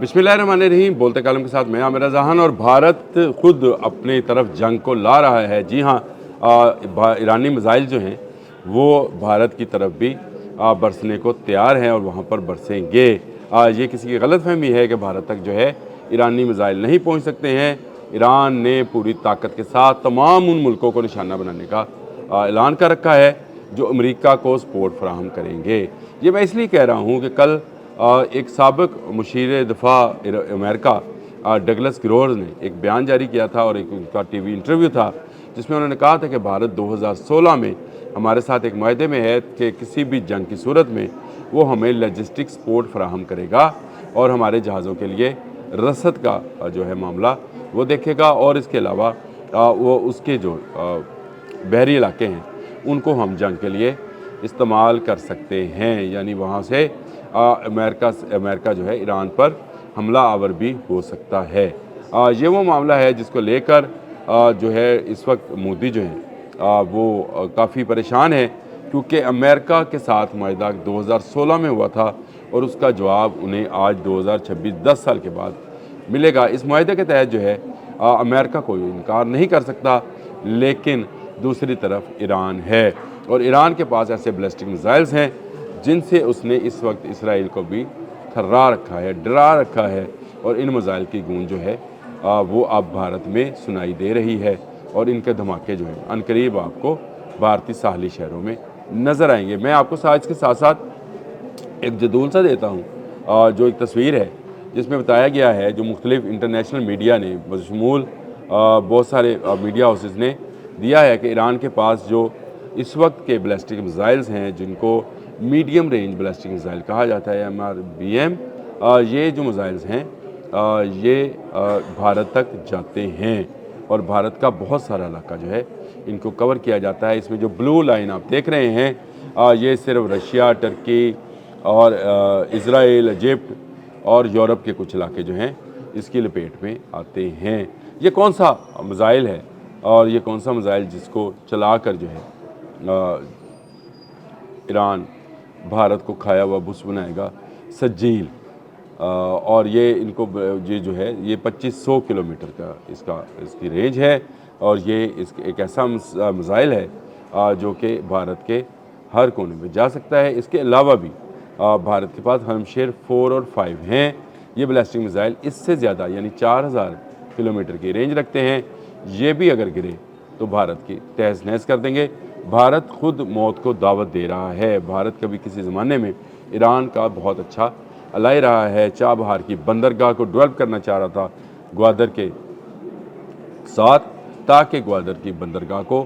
बिस्मिल्लाहिर्रहमानिर्रहीम। बोलते कालम के साथ मैं आमिर जहान। और भारत खुद अपनी तरफ जंग को ला रहा है। जी हाँ, ईरानी मिसाइल जो हैं वो भारत की तरफ भी बरसने को तैयार हैं और वहाँ पर बरसेंगे। ये किसी की गलत फहमी है कि भारत तक जो है ईरानी मिसाइल नहीं पहुँच सकते हैं। ईरान ने पूरी ताकत के साथ तमाम उन मुल्कों को निशाना बनाने का ऐलान कर रखा है जो अमेरिका को सपोर्ट फराहम करेंगे। ये मैं इसलिए कह रहा हूँ कि कल एक साबिक मुशीर दिफा अमेरिका डगलस ग्रोवर ने एक बयान जारी किया था और एक उनका टीवी इंटरव्यू था जिसमें उन्होंने कहा था कि भारत 2016 में हमारे साथ एक माहदे में है कि किसी भी जंग की सूरत में वो हमें लॉजिस्टिक सपोर्ट फराहम करेगा और हमारे जहाज़ों के लिए रसद का जो है मामला वो देखेगा। और इसके अलावा वो उसके जो बहरी इलाके हैं उनको हम जंग के लिए इस्तेमाल कर सकते हैं। यानी वहाँ से अमेरिका जो है ईरान पर हमला आवर भी हो सकता है। ये वो मामला है जिसको लेकर जो है इस वक्त मोदी जो हैं वो काफ़ी परेशान है क्योंकि अमेरिका के साथ माहिदा 2016 में हुआ था और उसका जवाब उन्हें आज 2026 10 साल के बाद मिलेगा। इस माहिदे के तहत जो है अमेरिका कोई इनकार नहीं कर सकता, लेकिन दूसरी तरफ ईरान है और ईरान के पास ऐसे बैलिस्टिक मिसाइल्स हैं जिनसे उसने इस वक्त इसराइल को भी थर्रा रखा है, डरा रखा है। और इन मिसाइल की गूंज जो है वो अब भारत में सुनाई दे रही है और इनके धमाके जो हैं अनकरीब आपको भारतीय साहली शहरों में नज़र आएंगे। मैं आपको साथ के साथ साथ एक जदूल सा देता हूँ जो एक तस्वीर है जिसमें बताया गया है जो मुख्तलिफ इंटरनेशनल मीडिया ने बशमूल बहुत सारे मीडिया हाउसेस ने दिया है कि ईरान के पास जो इस वक्त के बैलिस्टिक मिसाइल्स हैं जिनको मीडियम रेंज बैलिस्टिक मिसाइल कहा जाता है MRBM, ये जो मिसाइल्स हैं ये भारत तक जाते हैं और भारत का बहुत सारा इलाका जो है इनको कवर किया जाता है। इसमें जो ब्लू लाइन आप देख रहे हैं ये सिर्फ रशिया, टर्की और इज़राइल, इजिप्ट और यूरोप के कुछ इलाके जो हैं इसकी लपेट में आते हैं। ये कौन सा मिसाइल है और ये कौन सा मिसाइल जिसको चलाकर जो है ईरान भारत को खाया हुआ भुस बनाएगा? सज्जील। और ये इनको ये जो है ये 2500 किलोमीटर का इसकी रेंज है और ये एक ऐसा मिसाइल है जो कि भारत के हर कोने में जा सकता है। इसके अलावा भी भारत के पास हमशेर 4 और 5 हैं। ये बैलिस्टिक मिसाइल इससे ज़्यादा यानी 4000 किलोमीटर की रेंज रखते हैं। ये भी अगर गिरे तो भारत की तहस नहस कर देंगे। भारत खुद मौत को दावत दे रहा है। भारत कभी किसी ज़माने में ईरान का बहुत अच्छा अलाई रहा है। चाबहार की बंदरगाह को डेवलप करना चाह रहा था ग्वादर के साथ ताकि ग्वादर की बंदरगाह को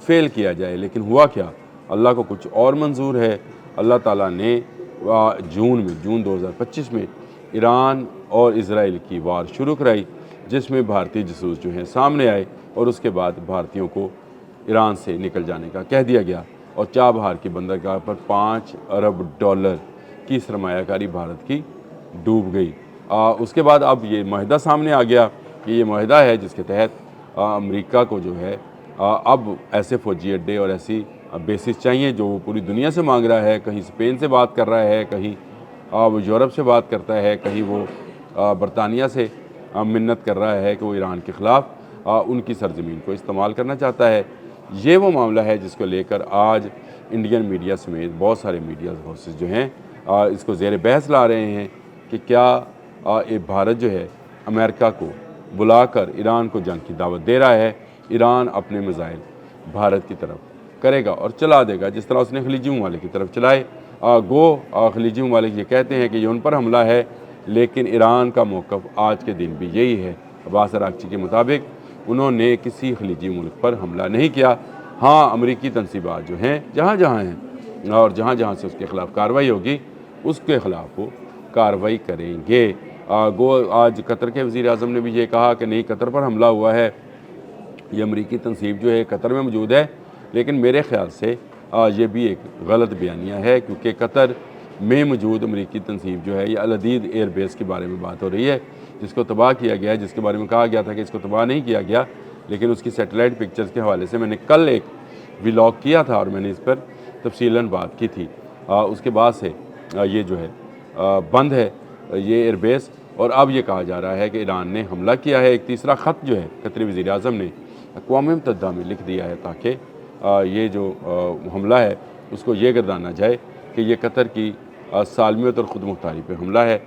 फेल किया जाए, लेकिन हुआ क्या, अल्लाह को कुछ और मंजूर है। अल्लाह ताला ने जून 2025 में ईरान और इज़राइल की वार शुरू कराई जिसमें भारतीय जासूस जो हैं सामने आए और उसके बाद भारतीयों को ईरान से निकल जाने का कह दिया गया और चाबहार की बंदरगाह पर $5 अरब की सरमायाकारी भारत की डूब गई। उसके बाद अब ये माहिदा सामने आ गया कि ये माहिदा है जिसके तहत अमेरिका को जो है अब ऐसे फ़ौजी अड्डे और ऐसी बेसिस चाहिए जो वो पूरी दुनिया से मांग रहा है। कहीं स्पेन से बात कर रहा है, कहीं वो यूरोप से बात करता है, कहीं वो बरतानिया से मिन्नत कर रहा है कि वो ईरान के ख़िलाफ़ उनकी सरजमीन को इस्तेमाल करना चाहता है। ये वो मामला है जिसको लेकर आज इंडियन मीडिया समेत बहुत सारे मीडिया हाउसेस जो हैं इसको ज़ेर बहस ला रहे हैं कि क्या भारत जो है अमेरिका को बुलाकर ईरान को जंग की दावत दे रहा है। ईरान अपने मिसाइल भारत की तरफ करेगा और चला देगा जिस तरह उसने खलीजी ममालिक की तरफ चलाए। खलीजी ममालिक ये कहते हैं कि ये उन पर हमला है, लेकिन ईरान का मौक़िफ़ आज के दिन भी यही है। अब्बास अराग़ची के मुताबिक उन्होंने किसी खलीजी मुल्क पर हमला नहीं किया। हाँ, अमरीकी तनसीबात जो हैं जहाँ जहाँ हैं और जहाँ जहाँ से उसके ख़िलाफ़ कार्रवाई होगी उसके ख़िलाफ़ वो कार्रवाई करेंगे। आज कतर के वज़ीर आज़म ने भी ये कहा कि नहीं, कतर पर हमला हुआ है, ये अमरीकी तनसीब जो है कतर में मौजूद है। लेकिन मेरे ख़्याल से ये भी एक गलत बयानिया है क्योंकि कतर में मौजूद अमरीकी तनसीब जो है ये अल अदीद एयर बेस के बारे में बात हो रही है जिसको तबाह किया गया है, जिसके बारे में कहा गया था कि इसको तबाह नहीं किया गया, लेकिन उसकी सैटेलाइट पिक्चर्स के हवाले से मैंने कल एक व्लॉग किया था और मैंने इस पर तफसीलन बात की थी। उसके बाद से ये जो है बंद है ये एयरबेस اور اب یہ کہا جا رہا ہے کہ ایران نے حملہ کیا ہے۔ ایک تیسرا خط جو ہے قطری وزیر اعظم نے اقوام متحدہ میں لکھ دیا ہے تاکہ یہ جو حملہ ہے اس کو یہ گردانا جائے کہ یہ قطر کی سالمیت اور خود مختاری پہ حملہ ہے،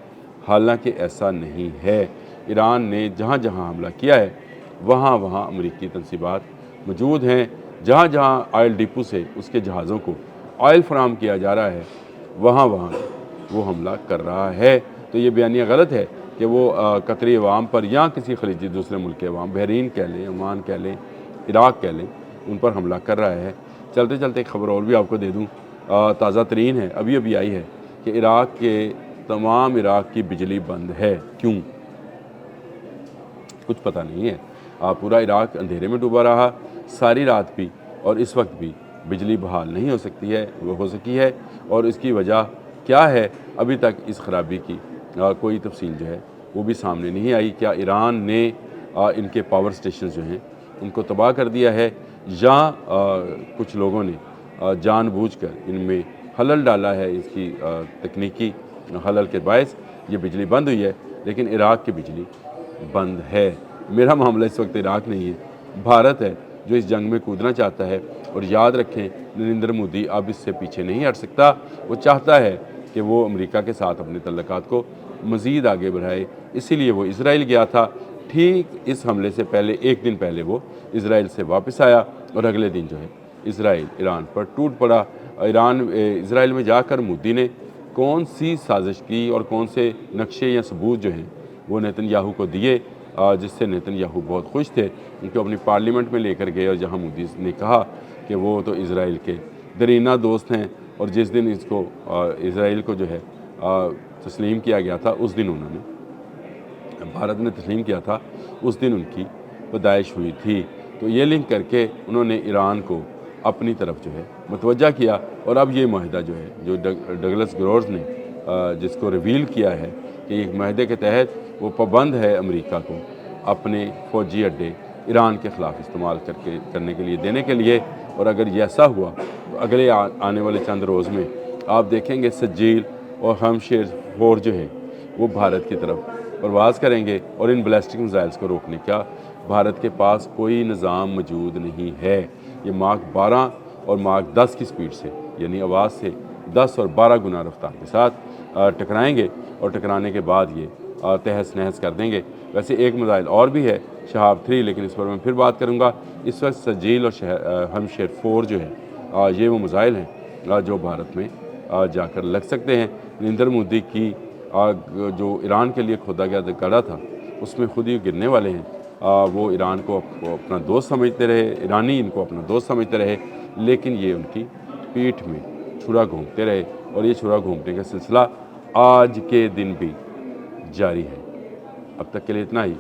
حالانکہ ایسا نہیں ہے۔ ایران نے جہاں جہاں حملہ کیا ہے وہاں وہاں امریکی تنصیبات موجود ہیں، جہاں جہاں آئل ڈپو سے اس کے جہازوں کو آئل فراہم کیا جا رہا ہے وہاں وہاں وہ حملہ کر رہا ہے۔ تو یہ بیانیہ غلط ہے کہ وہ قطری عوام پر یا کسی خلیجی دوسرے ملک کے عوام، بحرین کہہ لیں، عمان کہہ لیں، عراق کہہ لیں، ان پر حملہ کر رہا ہے۔ چلتے چلتے ایک خبر اور بھی آپ کو دے دوں، تازہ ترین ہے، ابھی آئی ہے کہ عراق کی بجلی بند ہے۔ کیوں؟ کچھ پتہ نہیں ہے۔ پورا عراق اندھیرے میں ڈوبا رہا ساری رات بھی، اور اس وقت بھی بجلی بحال نہیں ہو سکی ہے، اور اس کی وجہ کیا ہے ابھی تک اس خرابی کی کوئی تفصیل جو ہے وہ بھی سامنے نہیں آئی۔ کیا ایران نے ان کے پاور سٹیشنز جو ہیں ان کو تباہ کر دیا ہے، یا کچھ لوگوں نے جان بوجھ کر ان میں خلل ڈالا ہے؟ اس کی تکنیکی خلل کے باعث یہ بجلی بند ہوئی ہے، لیکن عراق کی بجلی بند ہے۔ میرا معاملہ اس وقت عراق نہیں ہے، بھارت ہے جو اس جنگ میں کودنا چاہتا ہے، اور یاد رکھیں نریندر مودی اب اس سے پیچھے نہیں ہٹ سکتا۔ وہ چاہتا ہے کہ وہ امریکہ کے ساتھ اپنے تعلقات کو مزید آگے بڑھائے، اسی لیے وہ اسرائیل گیا تھا۔ ٹھیک اس حملے سے پہلے ایک دن پہلے وہ اسرائیل سے واپس آیا، اور اگلے دن جو ہے اسرائیل ایران پر ٹوٹ پڑا۔ اسرائیل میں جا کر مودی نے کون سی سازش کی اور کون سے نقشے یا ثبوت جو ہیں وہ نیتن یاہو کو دیے، جس سے نیتن یاہو بہت خوش تھے، ان کو اپنی پارلیمنٹ میں لے کر گئے، اور جہاں مودی نے کہا کہ وہ تو اسرائیل کے درینہ دوست ہیں، اور جس دن اس کو اسرائیل کو جو ہے تسلیم کیا گیا تھا، اس دن انہوں نے بھارت نے تسلیم کیا تھا، اس دن ان کی پیدائش ہوئی تھی۔ تو یہ لنک کر کے انہوں نے ایران کو اپنی طرف جو ہے متوجہ کیا، اور اب یہ معاہدہ جو ہے جو ڈگلس گروورز نے جس کو ریویل کیا ہے کہ ایک معاہدے کے تحت وہ پابند ہے امریکہ کو اپنے فوجی اڈے ایران کے خلاف استعمال کرنے کے لیے دینے کے لیے، اور اگر یہ ایسا ہوا تو اگلے آنے والے چند روز میں آپ دیکھیں گے سجیل اور ہمشیر 4 جو ہیں وہ بھارت کی طرف پرواز کریں گے، اور ان بیلسٹک میزائلز کو روکنے کا بھارت کے پاس کوئی نظام موجود نہیں ہے۔ یہ ماک 12 اور ماک 10 کی سپیڈ سے، یعنی آواز سے 10 اور 12 گنا رفتار کے ساتھ ٹکرائیں گے، اور ٹکرانے کے بعد یہ تہس نہس کر دیں گے۔ ویسے ایک میزائل اور بھی ہے شہاب 3، لیکن اس پر میں پھر بات کروں گا۔ اس وقت سجیل اور ہمشیر 4 جو ہے یہ وہ میزائل ہیں جو بھارت میں جا کر لگ سکتے ہیں۔ نریندر مودی کی جو ایران کے لیے کھودا گیا گڑھا تھا اس میں خود ہی گرنے والے ہیں۔ وہ ایران کو اپنا دوست سمجھتے رہے، ایرانی ان کو اپنا دوست سمجھتے رہے، لیکن یہ ان کی پیٹھ میں چھرا گھونپتے رہے، اور یہ چھرا گھونپنے کا سلسلہ آج کے دن بھی جاری ہے۔ اب تک کے لیے اتنا ہی۔